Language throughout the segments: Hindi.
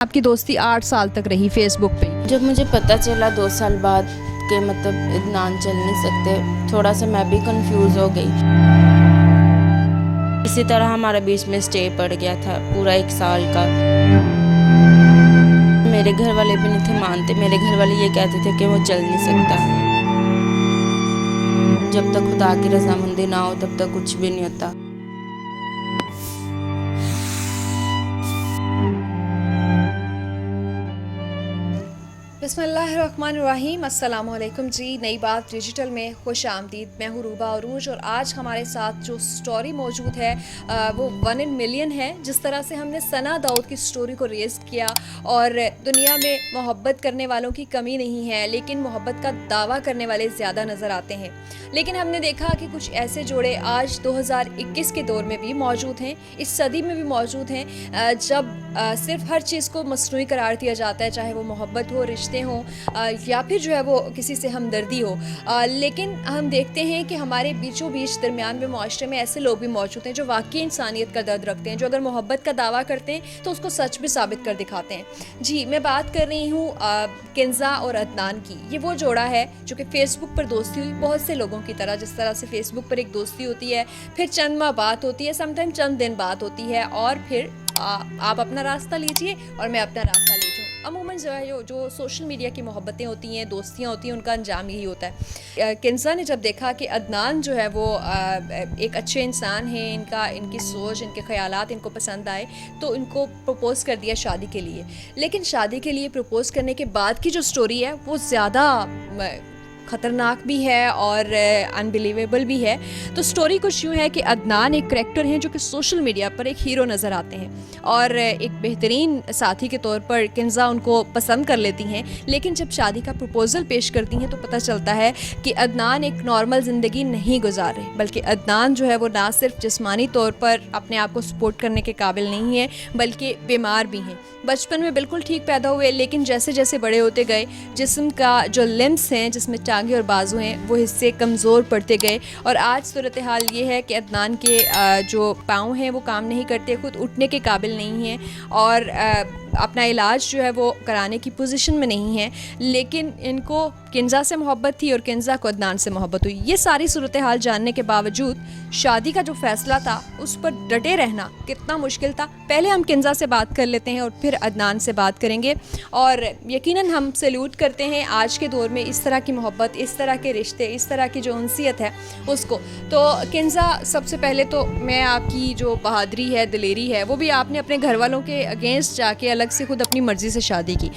आपकी दोस्ती 8 साल तक रही फेसबुक पे। जब मुझे पता चला 2 साल बाद कि मतलब इदनान चल नहीं सकते, थोड़ा सा मैं भी कंफ्यूज हो गई। इसी तरह हमारे बीच में स्टे पड़ गया था पूरा 1 साल का। मेरे घर वाले भी नहीं थे मानते, मेरे घर वाले ये कहते थे कि वो चल नहीं सकता। जब तक खुदा की रजामंदी ना हो तब तक कुछ भी नहीं होता। बिस्मिल्लाहिर्रहमानिर्रहीम, अस्सलामुअलैकुम जी। नई बात डिजिटल में खुश आमदीद। मैं हूँ रूबा अरूज और आज हमारे साथ जो स्टोरी मौजूद है वो 1 in million है। जिस तरह से हमने सना दाऊद की स्टोरी को रेज़ किया और दुनिया में मोहब्बत करने वालों की कमी नहीं है, लेकिन मोहब्बत का दावा करने वाले ज़्यादा नज़र आते हैं। लेकिन हमने देखा कि कुछ ऐसे जोड़े आज 2021 के दौर में भी मौजूद हैं, इस सदी में भी मौजूद हैं, जब सिर्फ हर चीज़ को मसनूई करार दिया जाता है, चाहे वो मोहब्बत हो, रिश्ते हों या फिर जो है वो किसी से हमदर्दी हो। लेकिन हम देखते हैं कि हमारे बीचों बीच दरमियान में माशरे में ऐसे लोग भी मौजूद हैं जो वाकई इंसानियत का दर्द रखते हैं, जो अगर मोहब्बत का दावा करते हैं तो उसको सच भी साबित कर दिखाते हैं। जी, मैं बात कर रही हूँ किंजा और अदनान की। ये वो जोड़ा है जो कि फ़ेसबुक पर दोस्ती हुई बहुत से लोगों की तरह। जिस तरह से फ़ेसबुक पर एक दोस्ती होती है, फिर चंद माह बात होती है, समटाइम चंद दिन बात होती है और फिर आप अपना रास्ता लीजिए और मैं अपना रास्ता लीजिए। अमूमन जो है जो सोशल मीडिया की मोहब्बतें होती हैं, दोस्तियाँ होती हैं, उनका अंजाम यही होता है। किंजा ने जब देखा कि अदनान जो है वो एक अच्छे इंसान हैं, इनकी सोच, इनके ख़यालात इनको पसंद आए, तो इनको प्रपोज़ कर दिया शादी के लिए। लेकिन शादी के लिए प्रपोज़ करने के बाद की जो स्टोरी है वो ज़्यादा ख़तरनाक भी है और अनबिलीवेबल भी है। तो स्टोरी कुछ यूँ है कि अदनान एक करैक्टर हैं जो कि सोशल मीडिया पर एक हीरो नज़र आते हैं और एक बेहतरीन साथी के तौर पर किंजा उनको पसंद कर लेती हैं। लेकिन जब शादी का प्रपोज़ल पेश करती हैं तो पता चलता है कि अदनान एक नॉर्मल ज़िंदगी नहीं गुजार रहे, बल्कि अदनान जो है वो ना सिर्फ जिस्मानी तौर पर अपने आप को सपोर्ट करने के काबिल नहीं है, बल्कि बीमार भी हैं। बचपन में बिल्कुल ठीक पैदा हुए, लेकिन जैसे जैसे बड़े होते गए जिस्म का जो लिम्स हैं, जिसमें टांगे और बाजू हैं, वो हिस्से कमज़ोर पड़ते गए और आज सूरत हाल ये है कि अदनान के जो पाँव हैं वो काम नहीं करते, खुद उठने के काबिल नहीं हैं और अपना इलाज जो है वो कराने की पोजीशन में नहीं है। लेकिन इनको किंजा से मोहब्बत थी और किंजा को अदनान से मोहब्बत हुई। ये सारी सूरत हाल जानने के बावजूद शादी का जो फ़ैसला था उस पर डटे रहना कितना मुश्किल था। पहले हम किंजा से बात कर लेते हैं और फिर अदनान से बात करेंगे। और यकीनन हम सैल्यूट करते हैं आज के दौर में इस तरह की मोहब्बत, इस तरह के रिश्ते, इस तरह की जो उनसियत है उसको। तो किंजा, सबसे पहले तो मैं आपकी जो बहादुरी है, दिलेरी है, वो भी आपने अपने घर वालों के अगेंस्ट जाके अलग से खुद अपनी मर्ज़ी से शादी की।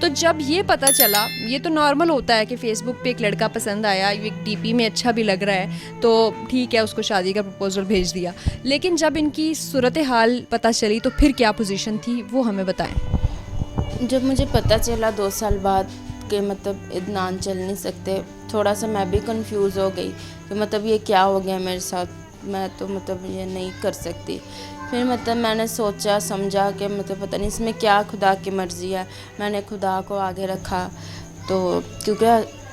तो जब ये पता चला, ये तो नॉर्मल होता है कि फ़ेसबुक पे एक लड़का पसंद आया, एक डीपी में अच्छा भी लग रहा है तो ठीक है, उसको शादी का प्रपोज़ल भेज दिया। लेकिन जब इनकी सूरत हाल पता चली तो फिर क्या पोजीशन थी वो हमें बताएं। जब मुझे पता चला 2 साल बाद कि मतलब इदनान चल नहीं सकते, थोड़ा सा मैं भी कंफ्यूज हो गई कि मतलब ये क्या हो गया मेरे साथ, मैं तो मतलब ये नहीं कर सकती। फिर मतलब मैंने सोचा समझा कि मतलब पता नहीं इसमें क्या खुदा की मर्ज़ी है। मैंने खुदा को आगे रखा, तो क्योंकि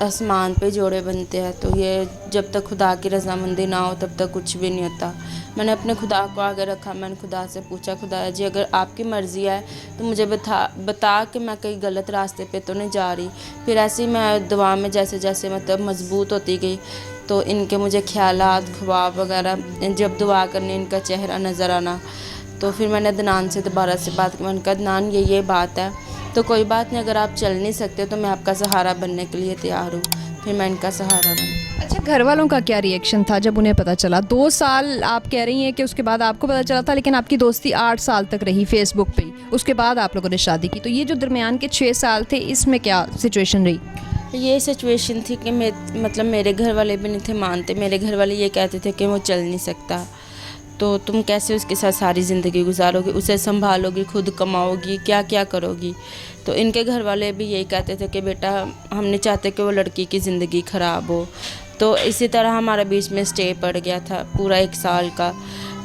आसमान पे जोड़े बनते हैं, तो ये जब तक खुदा की रज़ामंदी ना हो तब तक कुछ भी नहीं होता। मैंने अपने खुदा को आगे रखा। मैंने खुदा से पूछा, खुदा जी अगर आपकी मर्ज़ी है तो मुझे बता कि मैं कहीं गलत रास्ते पे तो नहीं जा रही। फिर ऐसे ही मैं दुआ में जैसे जैसे मतलब मजबूत होती गई, तो इनके मुझे ख्यालात, ख्वाब वगैरह, जब दुआ करने इनका चेहरा नज़र आना, तो फिर मैंने अदनान से दोबारा से बात की। मैंने कहा अदनान ये बात है, तो कोई बात नहीं, अगर आप चल नहीं सकते तो मैं आपका सहारा बनने के लिए तैयार हूँ। फिर मैं इनका सहारा बनी। अच्छा, घर वालों का क्या रिएक्शन था जब उन्हें पता चला? 2 साल आप कह रही हैं कि उसके बाद आपको पता चला था, लेकिन आपकी दोस्ती 8 साल तक रही फेसबुक पे ही, उसके बाद आप लोगों ने शादी की। तो ये जो दरमियान के 6 साल थे, इसमें क्या सिचुएशन रही? ये सिचुएशन थी कि मतलब मेरे घर वाले भी नहीं थे मानते। मेरे घर वाले ये कहते थे कि वो चल नहीं सकता, तो तुम कैसे उसके साथ सारी ज़िंदगी गुजारोगी, उसे संभालोगी, खुद कमाओगी, क्या क्या करोगी। तो इनके घर वाले भी यही कहते थे कि बेटा हम नहीं चाहते कि वो लड़की की ज़िंदगी ख़राब हो। तो इसी तरह हमारे बीच में स्टे पड़ गया था पूरा 1 साल का।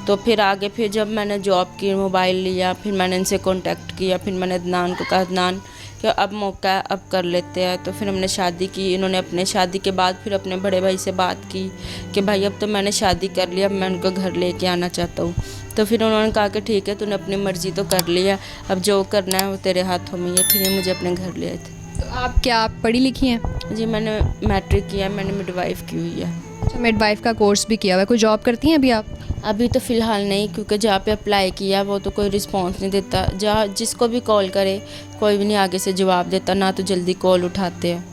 तो फिर आगे फिर जब मैंने जॉब की, मोबाइल लिया, फिर मैंने इनसे कांटेक्ट किया। फिर मैंने अदनान को कहा अदनान कि अब मौका है, अब कर लेते हैं। तो फिर हमने शादी की। इन्होंने अपने शादी के बाद फिर अपने बड़े भाई से बात की कि भाई अब तो मैंने शादी कर लिया, अब मैं उनको घर लेके आना चाहता हूँ। तो फिर उन्होंने कहा कि ठीक है, तूने अपनी मर्ज़ी तो कर लिया, अब जो करना है वो तेरे हाथों में ही है। फिर ये मुझे अपने घर ले आए थे। तो आप क्या पढ़ी लिखी हैं? जी मैंने मैट्रिक किया है, मैंने मिडवाइफ की हुई है। अच्छा, मिडवाइफ का कोर्स भी किया हुआ है। कोई जॉब करती हैं अभी आप? अभी तो फ़िलहाल नहीं, क्योंकि जहाँ पे अप्लाई किया वो तो कोई रिस्पांस नहीं देता। जहाँ जिसको भी कॉल करे कोई भी नहीं आगे से जवाब देता, ना तो जल्दी कॉल उठाते हैं।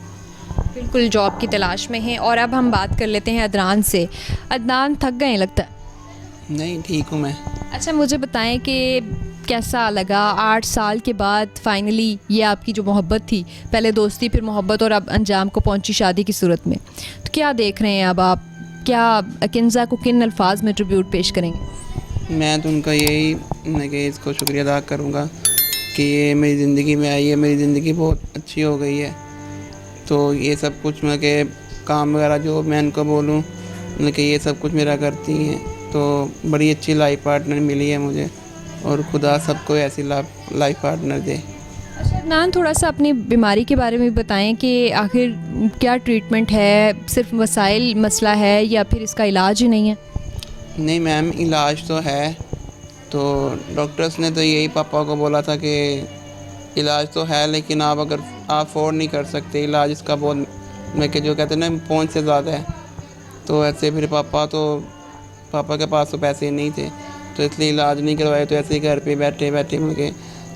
बिल्कुल जॉब की तलाश में हैं। और अब हम बात कर लेते हैं अदनान से। अदनान, थक गए हैं लगता है? नहीं, ठीक हूँ मैं। अच्छा, मुझे बताएं कि कैसा लगा 8 साल के बाद फाइनली ये आपकी जो मोहब्बत थी, पहले दोस्ती फिर मोहब्बत और अब अंजाम को पहुंची शादी की सूरत में, तो क्या देख रहे हैं अब आप? क्या किंजा को किन अल्फाज में ट्रिब्यूट पेश करेंगे? मैं तो उनका यही मैं कि इसको शुक्रिया अदा करूँगा कि ये मेरी ज़िंदगी में आई है। मेरी ज़िंदगी बहुत अच्छी हो गई है। तो ये सब कुछ मैं कि काम वगैरह जो मैं इनको बोलूँ मैं कि ये सब कुछ मेरा करती हैं। तो बड़ी अच्छी लाइफ पार्टनर मिली है मुझे, और खुदा सबको ऐसी लाइफ पार्टनर दे। अच्छा अदनान, थोड़ा सा अपनी बीमारी के बारे में बताएं कि आखिर क्या ट्रीटमेंट है, सिर्फ वसाइल मसला है या फिर इसका इलाज ही नहीं है? नहीं मैम, इलाज तो है। तो डॉक्टर्स ने तो यही पापा को बोला था कि इलाज तो है, लेकिन आप अगर आप अफोर्ड नहीं कर सकते इलाज इसका, बहुत मैं कि जो कहते हैं ना पहुंच से ज़्यादा है। तो ऐसे फिर पापा के पास तो पैसे नहीं थे, तो इसलिए इलाज नहीं करवाए। तो ऐसे ही घर पे बैठे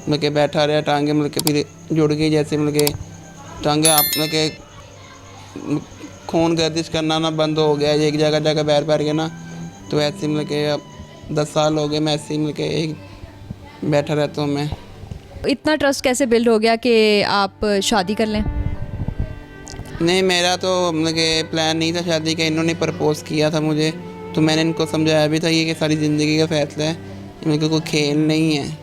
मिल के बैठा रहा, टांगे मिल के फिर जुड़ गई। जैसे मिल के टांगे आप मिल के खून गर्दिश करना ना बंद हो गया, एक जगह जगह बैठ गया ना। तो ऐसे मिल के अब 10 साल हो गए मैं ऐसे ही मिल के एक बैठा रहता हूँ मैं। इतना ट्रस्ट कैसे बिल्ड हो गया कि आप शादी कर लें? नहीं, मेरा तो मतलब कि प्लान नहीं था शादी का। इन्होंने प्रपोज़ किया था मुझे, तो मैंने इनको समझाया भी था ये कि सारी ज़िंदगी का फ़ैसला है, इनका कोई खेल नहीं है।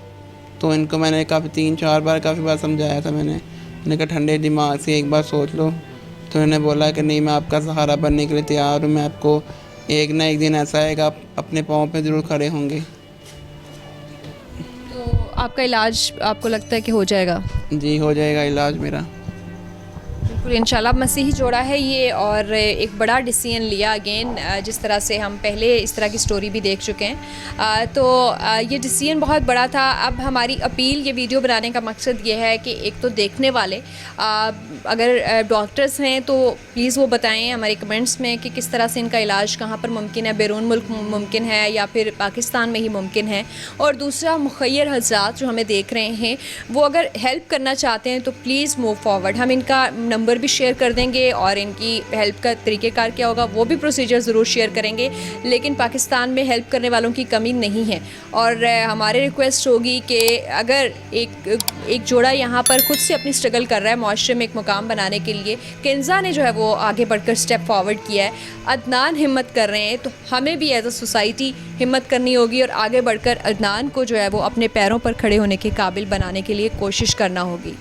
तो इनको मैंने काफ़ी 3-4 बार काफ़ी बार समझाया था। मैंने कहा ठंडे दिमाग से एक बार सोच लो। तो इन्होंने बोला कि नहीं, मैं आपका सहारा बनने के लिए तैयार हूँ, मैं आपको एक ना एक दिन ऐसा आएगा आप अपने पाँव पे ज़रूर खड़े होंगे। तो आपका इलाज आपको लगता है कि हो जाएगा? जी, हो जाएगा इलाज मेरा। बिल्कुल इंशाल्लाह। मसीही जोड़ा है ये और एक बड़ा डिसीजन लिया अगेन, जिस तरह से हम पहले इस तरह की स्टोरी भी देख चुके हैं। तो ये डिसीजन बहुत बड़ा था। अब हमारी अपील, ये वीडियो बनाने का मकसद ये है कि एक तो देखने वाले अगर डॉक्टर्स हैं तो प्लीज़ वो बताएं हमारे कमेंट्स में कि किस तरह से इनका इलाज कहाँ पर मुमकिन है, बैरून मुल्क मुमकिन है या फिर पाकिस्तान में ही मुमकिन है। और दूसरा, मुखय्यर हज़रात जो हमें देख रहे हैं वो अगर हेल्प करना चाहते हैं तो प्लीज़ मूव फॉरवर्ड। हम इनका नंबर भी शेयर कर देंगे और इनकी हेल्प का तरीक़ेकार क्या होगा वो भी प्रोसीजर ज़रूर शेयर करेंगे। लेकिन पाकिस्तान में हेल्प करने वालों की कमी नहीं है। और हमारे रिक्वेस्ट होगी कि अगर एक जोड़ा यहाँ पर खुद से अपनी स्ट्रगल कर रहा है माशरे में एक मुकाम बनाने के लिए, किंजा ने जो है वो आगे बढ़कर स्टेप फॉरवर्ड किया है, अदनान हिम्मत कर रहे हैं, तो हमें भी एज अ सोसाइटी हिम्मत करनी होगी और आगे बढ़कर अदनान को जो है वो अपने पैरों पर खड़े होने के काबिल बनाने के लिए कोशिश करना होगी।